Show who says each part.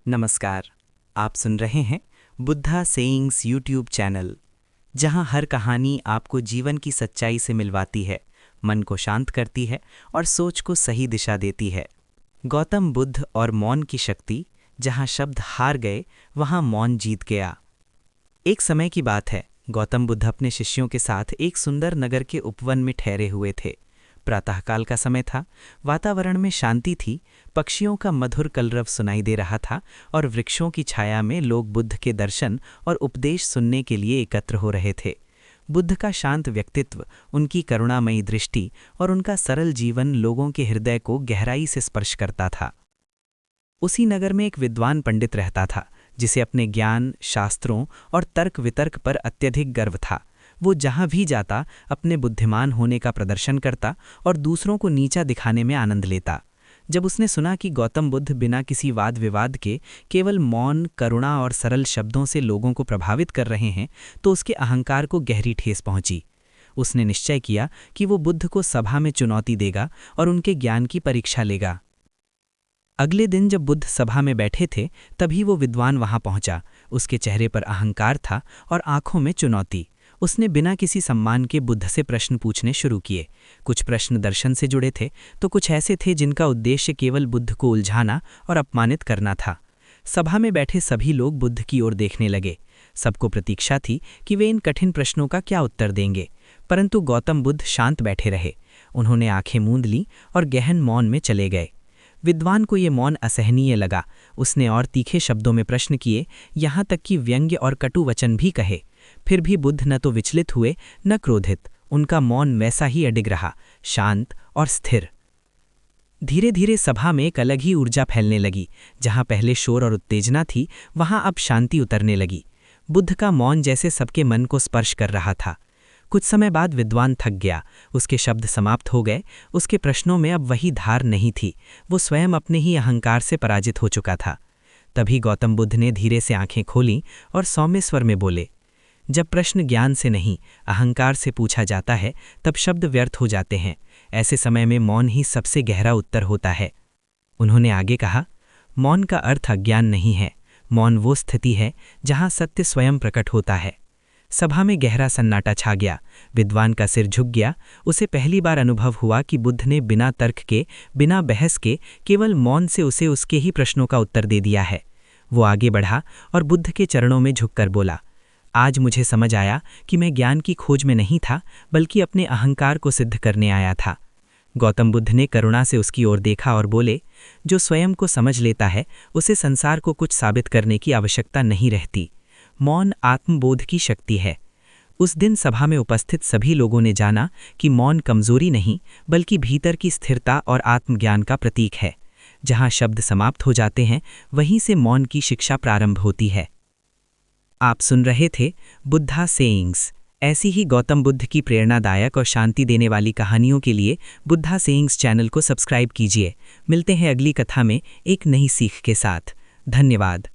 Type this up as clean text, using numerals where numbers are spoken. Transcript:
Speaker 1: नमस्कार। आप सुन रहे हैं बुद्धा सेइंग्स यूट्यूब चैनल, जहां हर कहानी आपको जीवन की सच्चाई से मिलवाती है, मन को शांत करती है और सोच को सही दिशा देती है। गौतम बुद्ध और मौन की शक्ति। जहां शब्द हार गए वहां मौन जीत गया। एक समय की बात है, गौतम बुद्ध अपने शिष्यों के साथ एक सुंदर नगर के उपवन में ठहरे हुए थे। प्रातःकाल का समय था, वातावरण में शांति थी, पक्षियों का मधुर कलरव सुनाई दे रहा था और वृक्षों की छाया में लोग बुद्ध के दर्शन और उपदेश सुनने के लिए एकत्र हो रहे थे। बुद्ध का शांत व्यक्तित्व, उनकी करुणामयी दृष्टि और उनका सरल जीवन लोगों के हृदय को गहराई से स्पर्श करता था। उसी नगर में एक विद्वान पंडित रहता था, जिसे अपने ज्ञान, शास्त्रों और तर्क वितर्क पर अत्यधिक गर्व था। वो जहां भी जाता अपने बुद्धिमान होने का प्रदर्शन करता और दूसरों को नीचा दिखाने में आनंद लेता। जब उसने सुना कि गौतम बुद्ध बिना किसी वाद विवाद के केवल मौन, करुणा और सरल शब्दों से लोगों को प्रभावित कर रहे हैं, तो उसके अहंकार को गहरी ठेस पहुंची। उसने निश्चय किया कि वो बुद्ध को सभा में चुनौती देगा और उनके ज्ञान की परीक्षा लेगा। अगले दिन जब बुद्ध सभा में बैठे थे, तभी वो विद्वान वहां पहुंचा। उसके चेहरे पर अहंकार था और आंखों में चुनौती। उसने बिना किसी सम्मान के बुद्ध से प्रश्न पूछने शुरू किए। कुछ प्रश्न दर्शन से जुड़े थे, तो कुछ ऐसे थे जिनका उद्देश्य केवल बुद्ध को उलझाना और अपमानित करना था। सभा में बैठे सभी लोग बुद्ध की ओर देखने लगे। सबको प्रतीक्षा थी कि वे इन कठिन प्रश्नों का क्या उत्तर देंगे, परंतु गौतम बुद्ध शांत बैठे रहे। उन्होंने आंखें मूंद लीं और गहन मौन में चले गए। विद्वान को ये मौन असहनीय लगा। उसने और तीखे शब्दों में प्रश्न किए, यहाँ तक कि व्यंग्य और कटु वचन भी कहे। फिर भी बुद्ध न तो विचलित हुए न क्रोधित। उनका मौन वैसा ही अडिग रहा, शांत और स्थिर। धीरे धीरे सभा में एक अलग ही ऊर्जा फैलने लगी। जहां पहले शोर और उत्तेजना थी, वहां अब शांति उतरने लगी। बुद्ध का मौन जैसे सबके मन को स्पर्श कर रहा था। कुछ समय बाद विद्वान थक गया। उसके शब्द समाप्त हो गए। उसके प्रश्नों में अब वही धार नहीं थी। वो स्वयं अपने ही अहंकार से पराजित हो चुका था। तभी गौतम बुद्ध ने धीरे से आंखें खोलीं और सौम्य स्वर में बोले, जब प्रश्न ज्ञान से नहीं, अहंकार से पूछा जाता है, तब शब्द व्यर्थ हो जाते हैं। ऐसे समय में मौन ही सबसे गहरा उत्तर होता है। उन्होंने आगे कहा, मौन का अर्थ अज्ञान नहीं है। मौन वो स्थिति है जहां सत्य स्वयं प्रकट होता है। सभा में गहरा सन्नाटा छा गया। विद्वान का सिर झुक गया। उसे पहली बार अनुभव हुआ कि बुद्ध ने बिना तर्क के, बिना बहस के, केवल मौन से उसे उसके ही प्रश्नों का उत्तर दे दिया है। वो आगे बढ़ा और बुद्ध के चरणों में झुककर बोला, आज मुझे समझ आया कि मैं ज्ञान की खोज में नहीं था, बल्कि अपने अहंकार को सिद्ध करने आया था। गौतम बुद्ध ने करुणा से उसकी ओर देखा और बोले, जो स्वयं को समझ लेता है, उसे संसार को कुछ साबित करने की आवश्यकता नहीं रहती। मौन आत्मबोध की शक्ति है। उस दिन सभा में उपस्थित सभी लोगों ने जाना कि मौन कमजोरी नहीं, बल्कि भीतर की स्थिरता और आत्मज्ञान का प्रतीक है। जहां शब्द समाप्त हो जाते हैं, वहीं से मौन की शिक्षा प्रारंभ होती है। आप सुन रहे थे बुद्धा सेइंग्स। ऐसी ही गौतम बुद्ध की प्रेरणादायक और शांति देने वाली कहानियों के लिए बुद्धा सेइंग्स चैनल को सब्सक्राइब कीजिए। मिलते हैं अगली कथा में एक नई सीख के साथ। धन्यवाद।